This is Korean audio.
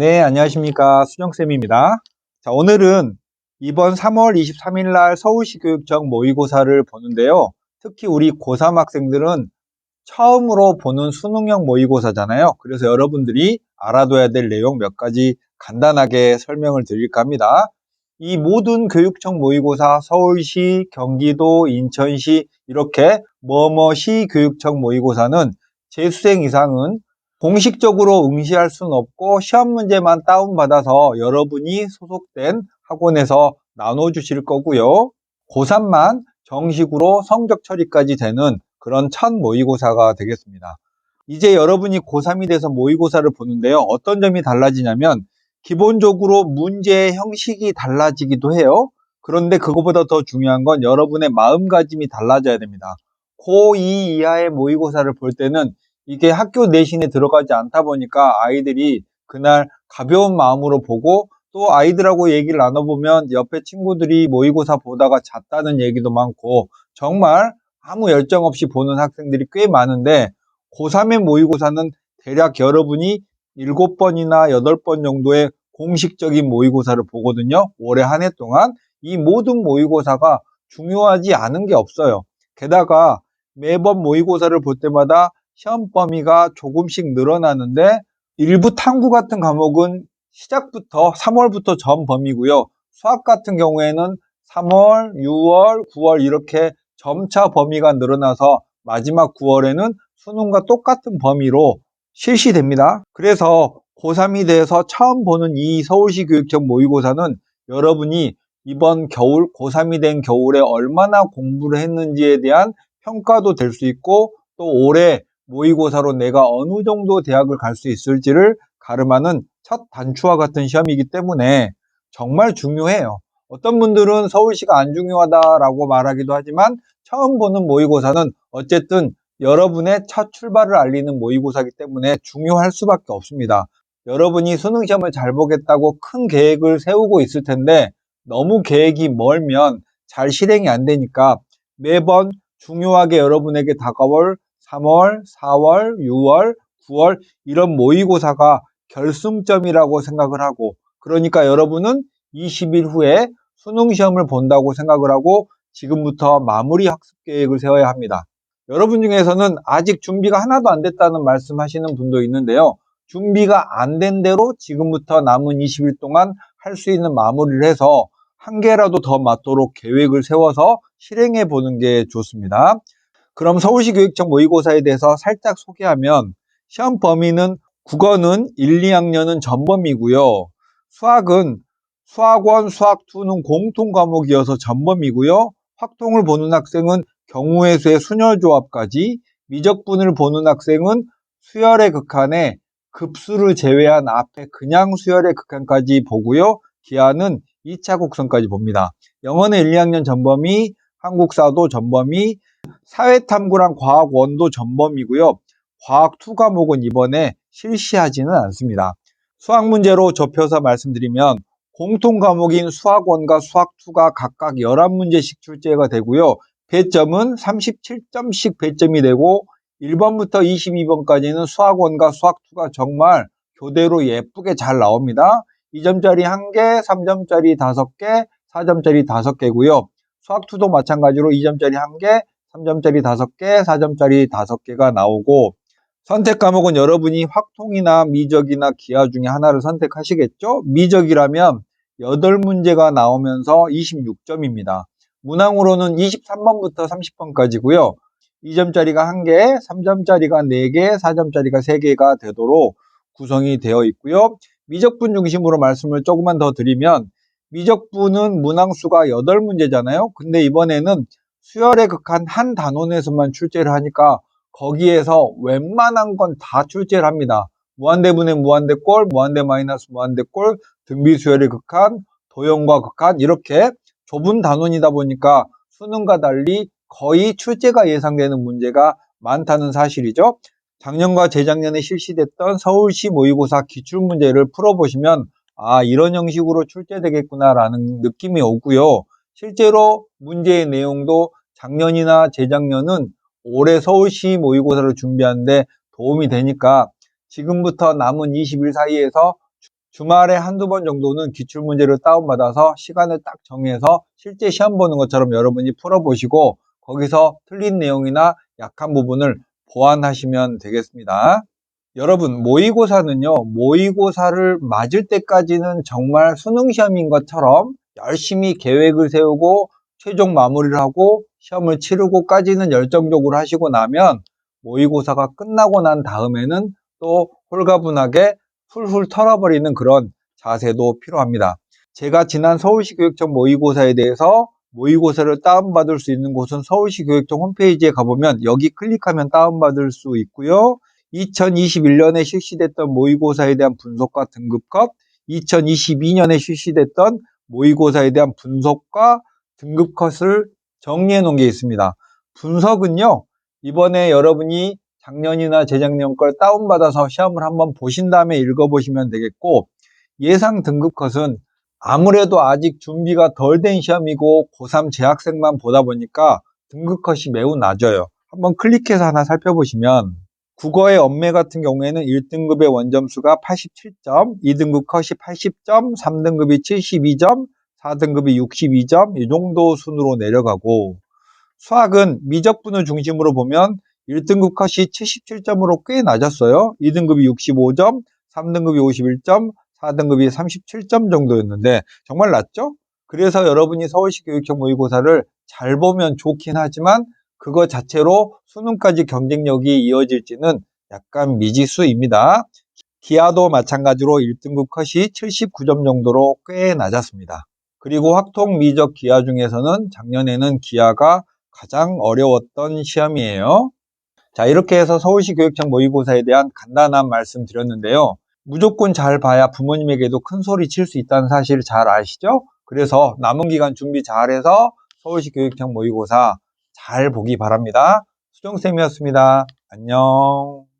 네, 안녕하십니까. 수정쌤입니다. 자, 오늘은 이번 3월 23일 날 서울시 교육청 모의고사를 보는데요. 특히 우리 고3 학생들은 처음으로 보는 수능형 모의고사잖아요. 그래서 여러분들이 알아둬야 될 내용 몇 가지 간단하게 설명을 드릴까 합니다. 이 모든 교육청 모의고사 서울시, 경기도, 인천시 이렇게 뭐뭐시 교육청 모의고사는 재수생 이상은 공식적으로 응시할 수는 없고 시험 문제만 다운받아서 여러분이 소속된 학원에서 나눠주실 거고요. 고3만 정식으로 성적 처리까지 되는 그런 첫 모의고사가 되겠습니다. 이제 여러분이 고3이 돼서 모의고사를 보는데요. 어떤 점이 달라지냐면 기본적으로 문제의 형식이 달라지기도 해요. 그런데 그것보다 더 중요한 건 여러분의 마음가짐이 달라져야 됩니다. 고2 이하의 모의고사를 볼 때는 이게 학교 내신에 들어가지 않다 보니까 아이들이 그날 가벼운 마음으로 보고 또 아이들하고 얘기를 나눠보면 옆에 친구들이 모의고사 보다가 잤다는 얘기도 많고 정말 아무 열정 없이 보는 학생들이 꽤 많은데 고3의 모의고사는 대략 여러분이 7번이나 8번 정도의 공식적인 모의고사를 보거든요. 올해 한 해 동안 이 모든 모의고사가 중요하지 않은 게 없어요. 게다가 매번 모의고사를 볼 때마다 시험 범위가 조금씩 늘어나는데 일부 탐구 같은 과목은 시작부터 3월부터 전 범위고요. 수학 같은 경우에는 3월, 6월, 9월 이렇게 점차 범위가 늘어나서 마지막 9월에는 수능과 똑같은 범위로 실시됩니다. 그래서 고3이 돼서 처음 보는 이 서울시 교육청 모의고사는 여러분이 이번 겨울, 고3이 된 겨울에 얼마나 공부를 했는지에 대한 평가도 될 수 있고 또 올해 모의고사로 내가 어느 정도 대학을 갈 수 있을지를 가름하는 첫 단추와 같은 시험이기 때문에 정말 중요해요. 어떤 분들은 서울시가 안 중요하다라고 말하기도 하지만 처음 보는 모의고사는 어쨌든 여러분의 첫 출발을 알리는 모의고사이기 때문에 중요할 수밖에 없습니다. 여러분이 수능시험을 잘 보겠다고 큰 계획을 세우고 있을 텐데 너무 계획이 멀면 잘 실행이 안 되니까 매번 중요하게 여러분에게 다가올 3월, 4월, 6월, 9월 이런 모의고사가 결승점이라고 생각을 하고 그러니까 여러분은 20일 후에 수능시험을 본다고 생각을 하고 지금부터 마무리 학습 계획을 세워야 합니다. 여러분 중에서는 아직 준비가 하나도 안 됐다는 말씀하시는 분도 있는데요. 준비가 안 된 대로 지금부터 남은 20일 동안 할 수 있는 마무리를 해서 한 개라도 더 맞도록 계획을 세워서 실행해 보는 게 좋습니다. 그럼 서울시 교육청 모의고사에 대해서 살짝 소개하면 시험 범위는 국어는 1, 2학년은 전범위고요. 수학은 수학원, 수학2는 공통 과목이어서 전범위고요. 확통을 보는 학생은 경우의 수의 순열조합까지, 미적분을 보는 학생은 수열의 극한에 급수를 제외한 앞에 그냥 수열의 극한까지 보고요. 기하는 2차 곡선까지 봅니다. 영어는 1, 2학년 전범위, 한국사도 전범위, 사회탐구랑 과학원도 전범이고요. 과학 2 과목은 이번에 실시하지는 않습니다. 수학 문제로 좁혀서 말씀드리면 공통 과목인 수학원과 수학2가 각각 11문제씩 출제가 되고요. 배점은 37점씩 배점이 되고 1번부터 22번까지는 수학원과 수학2가 정말 교대로 예쁘게 잘 나옵니다. 2점짜리 1개, 3점짜리 5개, 4점짜리 5개고요. 수학2도 마찬가지로 2점짜리 1개, 3점짜리 5개, 4점짜리 5개가 나오고 선택 과목은 여러분이 확통이나 미적이나 기하 중에 하나를 선택하시겠죠? 미적이라면 8문제가 나오면서 26점입니다. 문항으로는 23번부터 30번까지고요. 2점짜리가 1개, 3점짜리가 4개, 4점짜리가 3개가 되도록 구성이 되어 있고요. 미적분 중심으로 말씀을 조금만 더 드리면 미적분은 문항수가 8문제잖아요. 근데 이번에는 수열의 극한 한 단원에서만 출제를 하니까 거기에서 웬만한 건 다 출제를 합니다. 무한대분의 무한대꼴, 무한대 마이너스 무한대꼴, 등비수열의 극한, 도형과 극한 이렇게 좁은 단원이다 보니까 수능과 달리 거의 출제가 예상되는 문제가 많다는 사실이죠. 작년과 재작년에 실시됐던 서울시 모의고사 기출문제를 풀어보시면 아 이런 형식으로 출제되겠구나라는 느낌이 오고요. 실제로 문제의 내용도 작년이나 재작년은 올해 서울시 모의고사를 준비하는데 도움이 되니까 지금부터 남은 20일 사이에서 주말에 한두 번 정도는 기출문제를 다운받아서 시간을 딱 정해서 실제 시험 보는 것처럼 여러분이 풀어보시고 거기서 틀린 내용이나 약한 부분을 보완하시면 되겠습니다. 여러분, 모의고사는요, 모의고사를 맞을 때까지는 정말 수능시험인 것처럼 열심히 계획을 세우고 최종 마무리를 하고 시험을 치르고까지는 열정적으로 하시고 나면 모의고사가 끝나고 난 다음에는 또 홀가분하게 훌훌 털어버리는 그런 자세도 필요합니다. 제가 지난 서울시 교육청 모의고사에 대해서 모의고사를 다운받을 수 있는 곳은 서울시 교육청 홈페이지에 가보면 여기 클릭하면 다운받을 수 있고요. 2021년에 실시됐던 모의고사에 대한 분석과 등급컷, 2022년에 실시됐던 모의고사에 대한 분석과 등급컷을 정리해 놓은 게 있습니다. 분석은요, 이번에 여러분이 작년이나 재작년 걸 다운받아서 시험을 한번 보신 다음에 읽어보시면 되겠고, 예상 등급컷은 아무래도 아직 준비가 덜 된 시험이고 고3 재학생만 보다 보니까 등급컷이 매우 낮아요. 한번 클릭해서 하나 살펴보시면 국어의 언매 같은 경우에는 1등급의 원점수가 87점, 2등급 컷이 80점, 3등급이 72점, 4등급이 62점 이 정도 순으로 내려가고 수학은 미적분을 중심으로 보면 1등급 컷이 77점으로 꽤 낮았어요. 2등급이 65점, 3등급이 51점, 4등급이 37점 정도였는데 정말 낮죠? 그래서 여러분이 서울시 교육청 모의고사를 잘 보면 좋긴 하지만 그거 자체로 수능까지 경쟁력이 이어질지는 약간 미지수입니다. 기하도 마찬가지로 1등급 컷이 79점 정도로 꽤 낮았습니다. 그리고 확통 미적 기하 중에서는 작년에는 기하가 가장 어려웠던 시험이에요. 자, 이렇게 해서 서울시 교육청 모의고사에 대한 간단한 말씀 드렸는데요. 무조건 잘 봐야 부모님에게도 큰 소리 칠 수 있다는 사실을 잘 아시죠? 그래서 남은 기간 준비 잘해서 서울시 교육청 모의고사 잘 보기 바랍니다. 수정쌤이었습니다. 안녕.